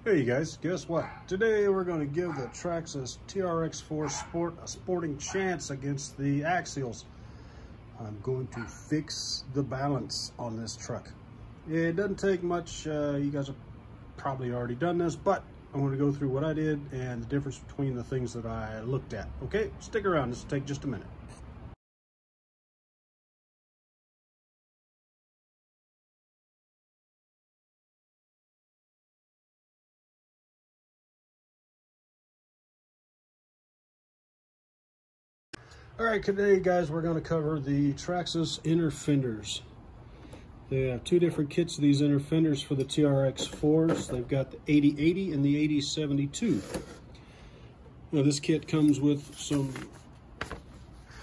Hey you guys, guess what? Today we're going to give the Traxxas TRX-4 Sport a sporting chance against the axials. I'm going to fix the balance on this truck. It doesn't take much. You guys have probably already done this, but I'm going to go through what I did and the difference between the things that I looked at. Okay, stick around. This will take just a minute. All right, today, guys, we're going to cover the Traxxas inner fenders. They have two different kits of these inner fenders for the TRX-4s. They've got the 8080 and the 8072. Now, this kit comes with some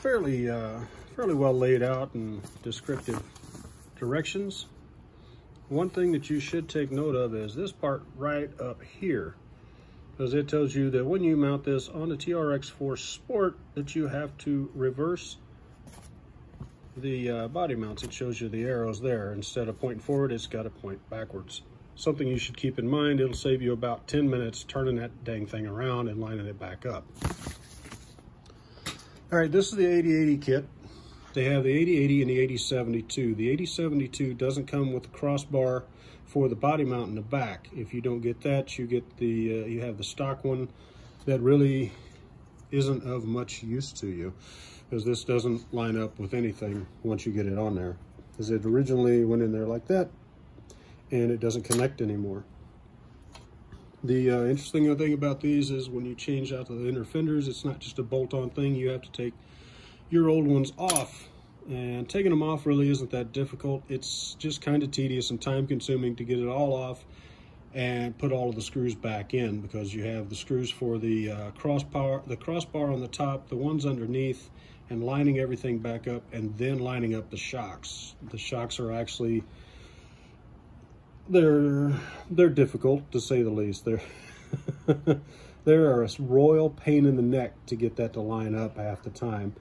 fairly well laid out and descriptive directions. One thing that you should take note of is this part right up here, because it tells you that when you mount this on the TRX-4 Sport that you have to reverse the body mounts. It shows you the arrows there. Instead of pointing forward, it's got to point backwards. Something you should keep in mind. It'll save you about 10 minutes turning that dang thing around and lining it back up. All right, this is the 8080 kit. They have the 8080 and the 8072. The 8072 doesn't come with the crossbar for the body mount in the back. If you don't get that, you get the you have the stock one that really isn't of much use to you, because this doesn't line up with anything once you get it on there, because it originally went in there like that and it doesn't connect anymore. The interesting thing about these is when you change out the inner fenders, it's not just a bolt-on thing. You have to take your old ones off, and taking them off really isn't that difficult. It's just kind of tedious and time consuming to get it all off and put all of the screws back in, because you have the screws for the crossbar on the top, the ones underneath, and lining everything back up, and then lining up the shocks. The shocks are actually, they're difficult to say the least. They're a royal pain in the neck to get that to line up half the time,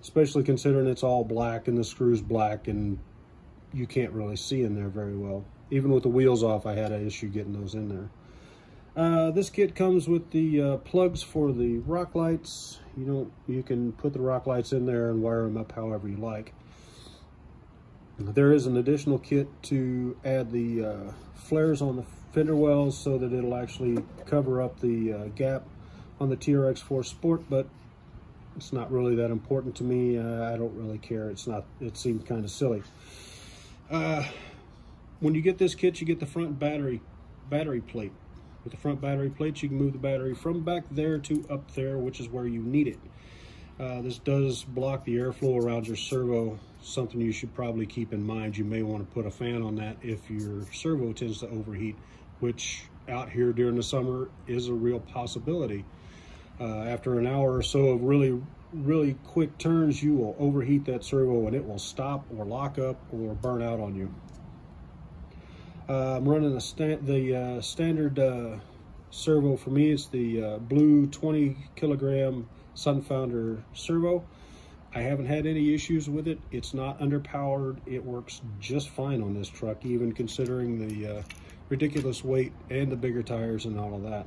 especially considering it's all black and the screw's black and you can't really see in there very well. Even with the wheels off, I had an issue getting those in there. This kit comes with the plugs for the rock lights. You can put the rock lights in there and wire them up however you like. There is an additional kit to add the flares on the fender wells so that it'll actually cover up the gap on the TRX-4 Sport, but it's not really that important to me. I don't really care. It seemed kind of silly. When you get this kit, you get the front battery plate. With the front battery plate, you can move the battery from back there to up there, which is where you need it. This does block the airflow around your servo, something you should probably keep in mind. You may want to put a fan on that if your servo tends to overheat, which out here during the summer is a real possibility. After an hour or so of really quick turns, you will overheat that servo and it will stop or lock up or burn out on you. I'm running the standard servo for me. It's the blue 20 kilogram Sunfounder servo. I haven't had any issues with it. It's not underpowered. It works just fine on this truck, even considering the ridiculous weight and the bigger tires and all of that.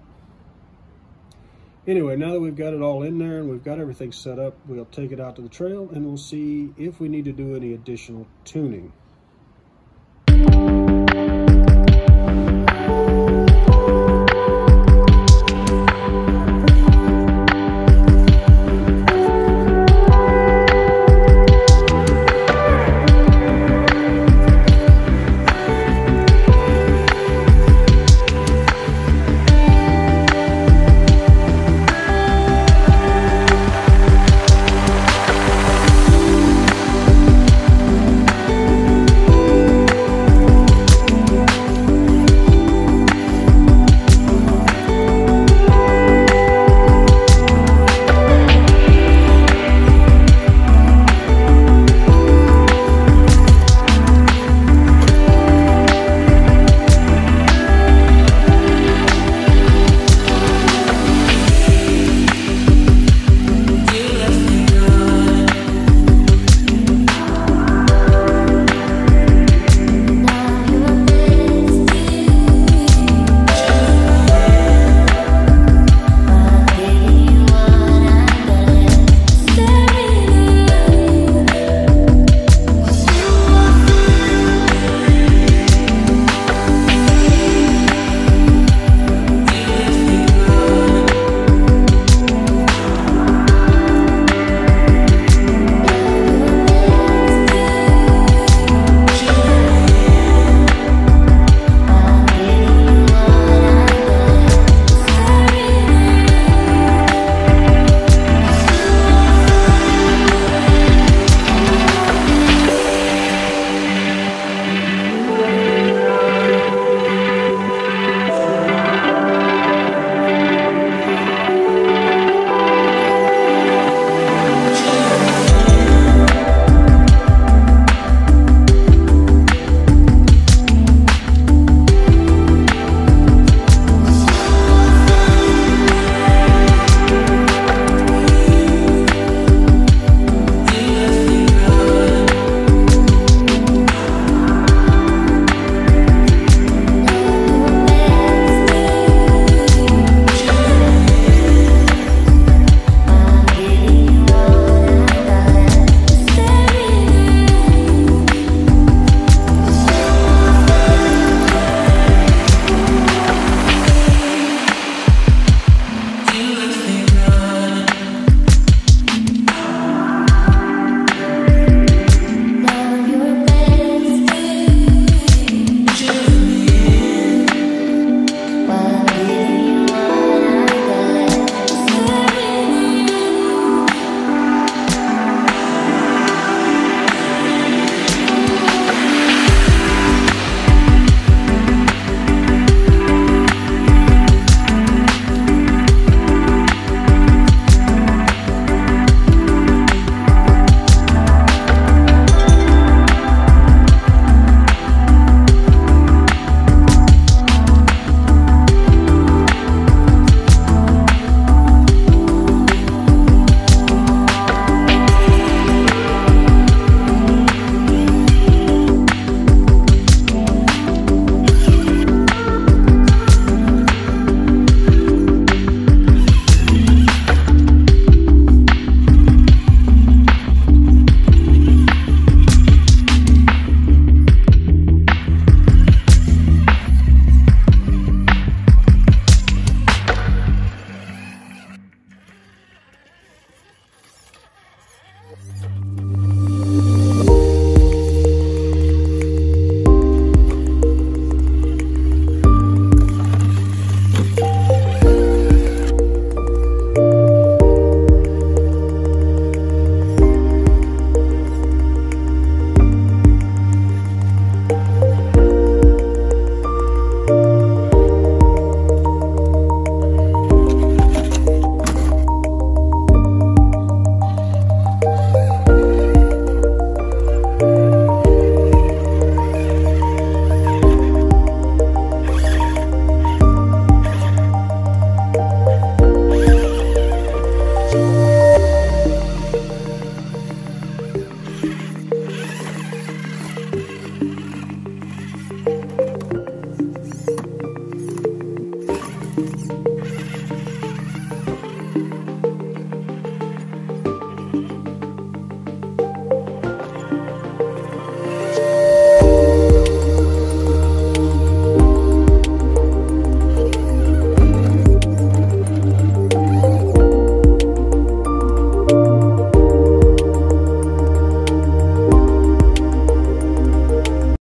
Anyway, now that we've got it all in there and we've got everything set up, we'll take it out to the trail and we'll see if we need to do any additional tuning.